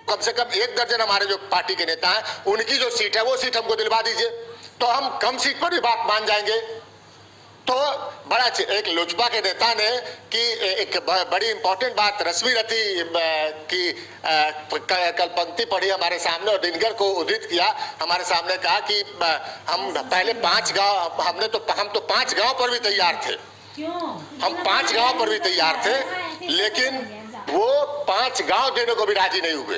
कम से कम 1 दर्जन हमारे जो पार्टी के नेता हैं उनकी जो सीट है वो सीट हमको दिलवा दीजिए, तो हम कम सीट पर भी बात मान जाएंगे। तो बड़ा एक लोजपा के नेता ने कि एक बड़ी इंपॉर्टेंट बात रश्मि रथी की कल पंक्ति पढ़ी हमारे सामने और दिनकर को उद्धृत किया, हमारे सामने कहा कि हम पहले 5 गांव हम तो 5 गांव पर भी तैयार थे, हम 5 गांव पर भी तैयार थे, लेकिन वो 5 गांव देने को भी राजी नहीं हुए।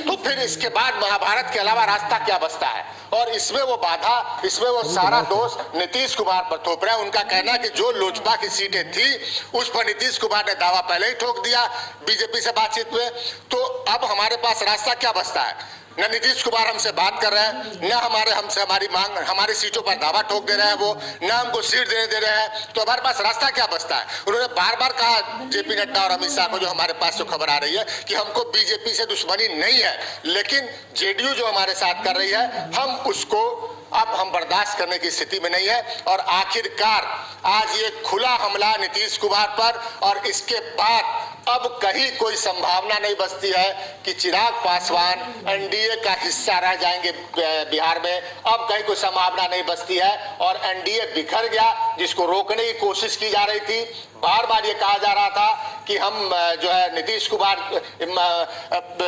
तो फिर इसके बाद महाभारत के अलावा रास्ता क्या बचता है? और इसमें वो बाधा, इसमें वो सारा दोष नीतीश कुमार पर थोप रहा है। उनका कहना है कि जो लोजपा की सीटें थी उस पर नीतीश कुमार ने दावा पहले ही ठोक दिया बीजेपी से बातचीत में, तो अब हमारे पास रास्ता क्या बचता है? न नीतीश कुमार हमसे बात कर रहे हैं, न हमारी मांग, हमारी सीटों पर दावा ठोक दे रहे हैं वो, न हमको सीट देने दे रहे हैं, तो हमारे पास रास्ता क्या बचता है? उन्होंने बार बार कहा जेपी नड्डा और अमित शाह को, जो हमारे पास जो खबर आ रही है कि हमको बीजेपी से दुश्मनी नहीं है, लेकिन जेडीयू जो हमारे साथ कर रही है हम उसको अब हम बर्दाश्त करने की स्थिति में नहीं है। और आखिरकार आज ये खुला हमला नीतीश कुमार पर, और इसके बाद अब कहीं कोई संभावना नहीं बचती है कि चिराग पासवान एनडीए का हिस्सा रह जाएंगे बिहार में। अब कहीं कोई संभावना नहीं बचती है और एनडीए बिखर गया, जिसको रोकने की कोशिश की जा रही थी। बार बार ये कहा जा रहा था कि हम जो है नीतीश कुमार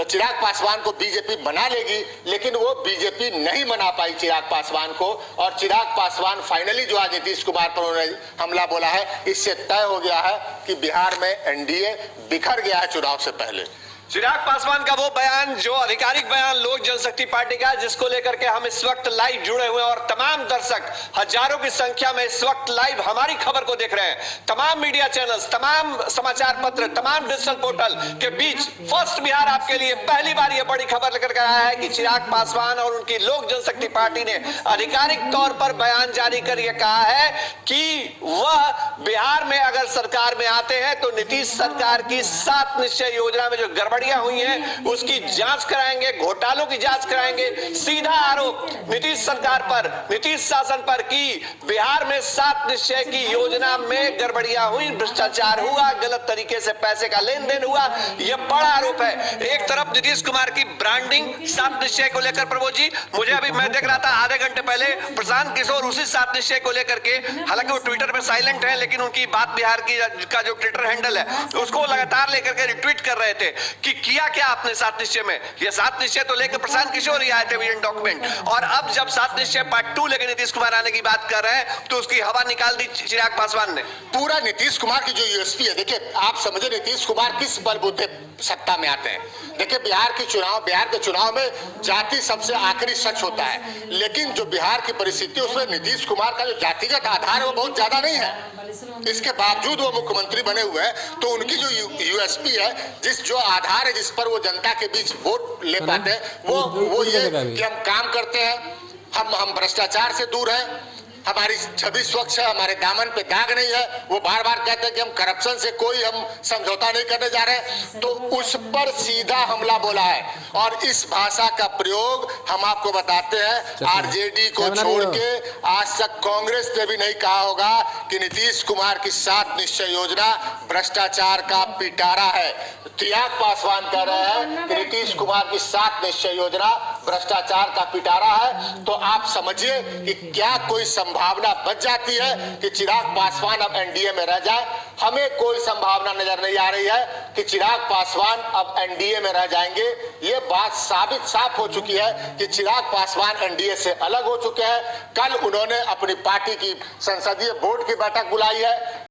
चिराग पासवान को बीजेपी बना लेगी, लेकिन वो बीजेपी नहीं बना पाई चिराग पासवान को, और चिराग पासवान फाइनली जो आज नीतीश कुमार पर उन्होंने हमला बोला है, इससे तय हो गया है कि बिहार में एनडीए बिखर गया है चुनाव से पहले। चिराग पासवान का वो बयान, जो आधिकारिक बयान लोक जनशक्ति पार्टी का, जिसको लेकर के हम इस वक्त लाइव जुड़े हुए हैं और तमाम दर्शक हजारों की संख्या में इस वक्त लाइव हमारी खबर को देख रहे हैं। तमाम मीडिया चैनल्स, तमाम समाचार पत्र, तमाम डिजिटल पोर्टल के बीच फर्स्ट बिहार आपके लिए पहली बार यह बड़ी खबर लेकर के आया है कि चिराग पासवान और उनकी लोक जनशक्ति पार्टी ने आधिकारिक तौर पर बयान जारी कर यह कहा है कि वह बिहार में अगर सरकार में आते हैं तो नीतीश सरकार की 7 निश्चय योजना में जो गड़बड़ियां हुई हैं उसकी जांच कराएंगे, घोटालों की जांच कराएंगे। सीधा आरोप नीतीश सरकार पर, नीतीश शासन पर कि बिहार में 7 निश्चय की योजना में गड़बड़ियां हुई, भ्रष्टाचार हुआ, गलत तरीके से पैसे का लेन देन हुआ, यह बड़ा आरोप है। एक तरफ नीतीश कुमार की ब्रांडिंग 7 निश्चय को लेकर, प्रमोद जी, मुझे अभी मैं देख रहा था आधे घंटे पहले प्रशांत किशोर उसी 7 निश्चय को लेकर के, हालांकि वो ट्विटर पर साइलेंट है, लेकिन उनकी बात बिहार की का जो ट्विटर हैंडल है उसको लगातार लेकर के रिट्वीट कर रहे थे कि किया क्या आपने 7 निश्चय में। ये 7 निश्चय तो लेकर प्रशांत किशोर ही आए थे विजन डॉक्यूमेंट, और अब जब 7 निश्चय पार्ट 2 लेकर नीतीश कुमार आने की बात कर रहे हैं तो उसकी हवा निकाल दी चिराग पासवान ने। पूरा नीतीश कुमार की जो यूएसपी है, देखिए आप समझे नीतीश कुमार किस बलबूते सत्ता में आते हैं। देखिए बिहार के चुनाव में जाति सबसे आखिरी सच होता है, लेकिन जो बिहार की परिस्थिति उसमें नीतीश कुमार का जो जातिगत आधार है वो बहुत ज्यादा नहीं है। इसके बावजूद वो मुख्यमंत्री बने हुए हैं, तो उनकी जो यूएसपी है, जो आधार है जिस पर वो जनता के बीच वोट ले पाते हैं, वो ये कि हम काम करते हैं, हम भ्रष्टाचार से दूर हैं, हमारी छवि स्वच्छ है, हमारे दामन पे दाग नहीं है। वो बार बार कहते हैं कि हम करप्शन से कोई हम समझौता नहीं करने जा रहे हैं, तो उस पर सीधा हमला बोला है। और इस भाषा का प्रयोग हम आपको बताते हैं, आरजेडी को छोड़ के आज तक कांग्रेस ने भी नहीं कहा होगा कि नीतीश कुमार की 7 निश्चय योजना भ्रष्टाचार का पिटारा है। चिराग पासवान कह रहे हैं कि नीतीश कुमार की 7 निश्चय योजना भ्रष्टाचार का पिटारा है, तो आप समझिए कि क्या कोई संभावना बच जाती है कि चिराग पासवान अब एनडीए में रह जाए। हमें कोई संभावना नजर नहीं आ रही है कि चिराग पासवान अब एनडीए में रह जाएंगे। ये बात साफ हो चुकी है कि चिराग पासवान एनडीए से अलग हो चुके हैं। कल उन्होंने अपनी पार्टी की संसदीय बोर्ड की बैठक बुलाई है।